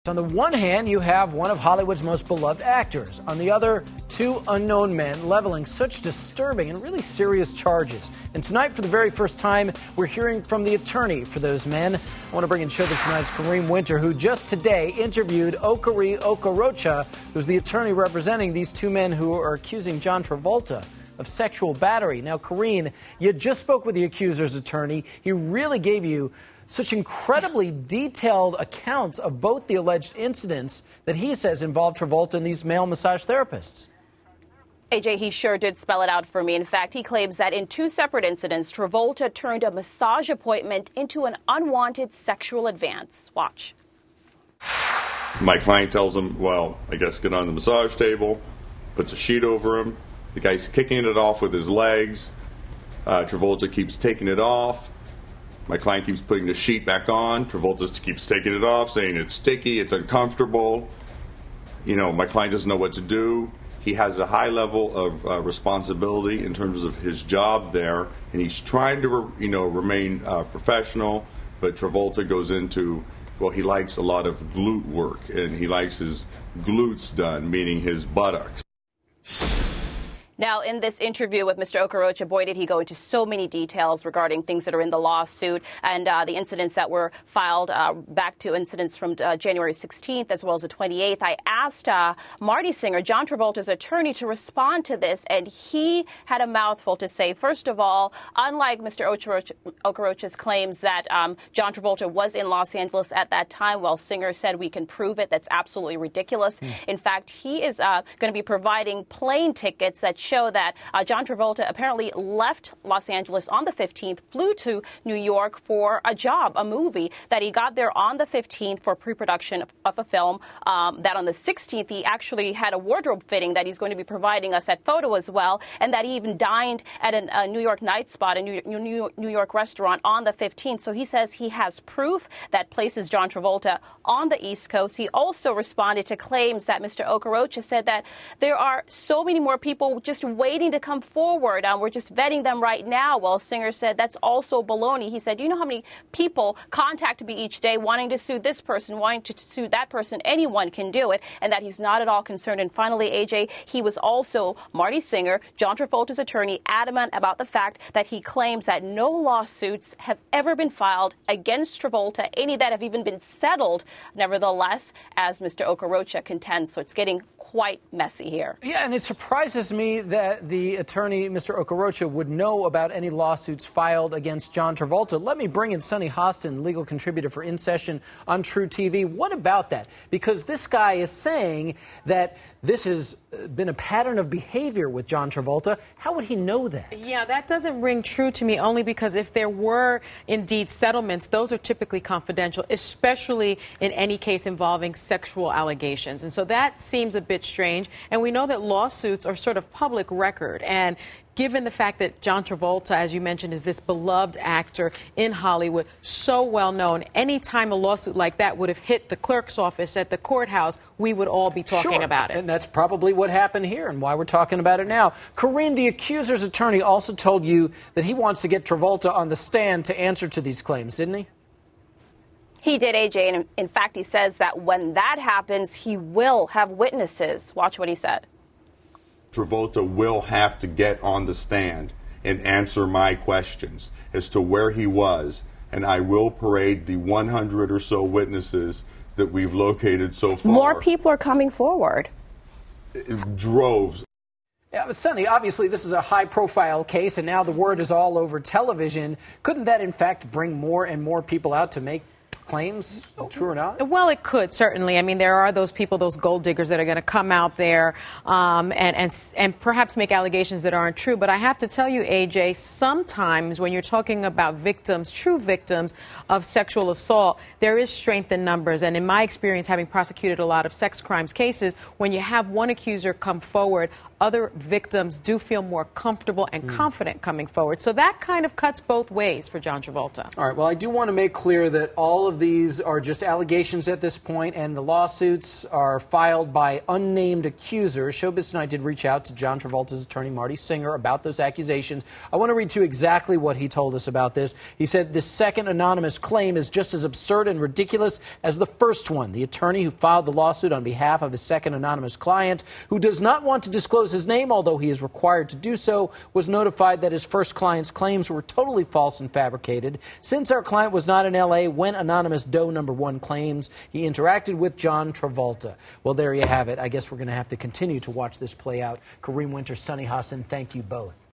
On the one hand, you have one of Hollywood's most beloved actors. On the other, two unknown men leveling such disturbing and really serious charges. And tonight, for the very first time, we're hearing from the attorney for those men. I want to bring in Showbiz Tonight's Kareem Winter, who just today interviewed Okari Okorocha, who's the attorney representing these two men who are accusing John Travolta of sexual battery. Now, Kareem, you just spoke with the accuser's attorney. He really gave you such incredibly detailed accounts of both the alleged incidents that he says involved Travolta and these male massage therapists. AJ, he sure did spell it out for me. In fact, he claims that in two separate incidents, Travolta turned a massage appointment into an unwanted sexual advance. Watch. My client tells him, well, I guess get on the massage table, puts a sheet over him. The guy's kicking it off with his legs. Travolta keeps taking it off. My client keeps putting the sheet back on. Travolta keeps taking it off, saying it's sticky, it's uncomfortable. You know, my client doesn't know what to do. He has a high level of responsibility in terms of his job there, and he's trying to, remain professional. But Travolta goes into, well, he likes a lot of glute work, and he likes his glutes done, meaning his buttocks. Now, in this interview with Mr. Okorocha, boy, did he go into so many details regarding things that are in the lawsuit and the incidents that were filed back to incidents from January 16th as well as the 28th. I asked Marty Singer, John Travolta's attorney, to respond to this, and he had a mouthful to say. First of all, unlike Mr. Okorocha's claims that John Travolta was in Los Angeles at that time, well, Singer said we can prove it. That's absolutely ridiculous. In fact, he is going to be providing plane tickets that show that John Travolta apparently left Los Angeles on the 15th, flew to New York for a job, a movie, that he got there on the 15th for pre-production of a film, that on the 16th he actually had a wardrobe fitting that he's going to be providing us at photo as well, and that he even dined at a New York night spot, a New York restaurant on the 15th. So he says he has proof that places John Travolta on the East Coast. He also responded to claims that Mr. Okorocha said that there are so many more people just waiting to come forward. We're just vetting them right now. Well, Singer said that's also baloney. He said, do you know how many people contact me each day wanting to sue this person, wanting to sue that person? Anyone can do it, and that he's not at all concerned. And finally, AJ, he was also, Marty Singer, John Travolta's attorney, adamant about the fact that he claims that no lawsuits have ever been filed against Travolta, any that have even been settled, nevertheless, as Mr. Okorocha contends. So it's getting quite messy here. Yeah, and it surprises me that the attorney, Mr. Okorocha, would know about any lawsuits filed against John Travolta. Let me bring in Sonny Hostin, legal contributor for In Session on True TV. What about that? Because this guy is saying that this has been a pattern of behavior with John Travolta. How would he know that? Yeah, that doesn't ring true to me, only because if there were indeed settlements, those are typically confidential, especially in any case involving sexual allegations. And so that seems a bit strange. And we know that lawsuits are sort of public record. And given the fact that John Travolta, as you mentioned, is this beloved actor in Hollywood, so well known, any time a lawsuit like that would have hit the clerk's office at the courthouse, we would all be talking about it. And that's probably what happened here and why we're talking about it now. Kareem, the accuser's attorney, also told you that he wants to get Travolta on the stand to answer to these claims, didn't he? He did, AJ, and in fact, he says that when that happens, he will have witnesses. Watch what he said. Travolta will have to get on the stand and answer my questions as to where he was, and I will parade the 100 or so witnesses that we've located so far. More people are coming forward. Droves. Yeah, but Sonny, obviously this is a high-profile case, and now the word is all over television. Couldn't that, in fact, bring more and more people out to make claims, true or not? Well, it could, certainly. I mean, there are those people, those gold diggers that are going to come out there and perhaps make allegations that aren't true. But I have to tell you, AJ, sometimes when you're talking about victims, true victims of sexual assault, there is strength in numbers. And in my experience, having prosecuted a lot of sex crimes cases, when you have one accuser come forward, other victims do feel more comfortable and confident coming forward. So that kind of cuts both ways for John Travolta. All right, well, I do want to make clear that all of these are just allegations at this point, and the lawsuits are filed by unnamed accusers. Showbiz Tonight did reach out to John Travolta's attorney, Marty Singer, about those accusations. I want to read to you exactly what he told us about this. He said, "This second anonymous claim is just as absurd and ridiculous as the first one. The attorney who filed the lawsuit on behalf of his second anonymous client, who does not want to disclose his name, although he is required to do so, was notified that his first client's claims were totally false and fabricated. Since our client was not in L.A. when anonymous Doe number 1 claims he interacted with John Travolta." Well, there you have it. I guess we're going to have to continue to watch this play out. Kareem Winter, Sonny Hassan, thank you both.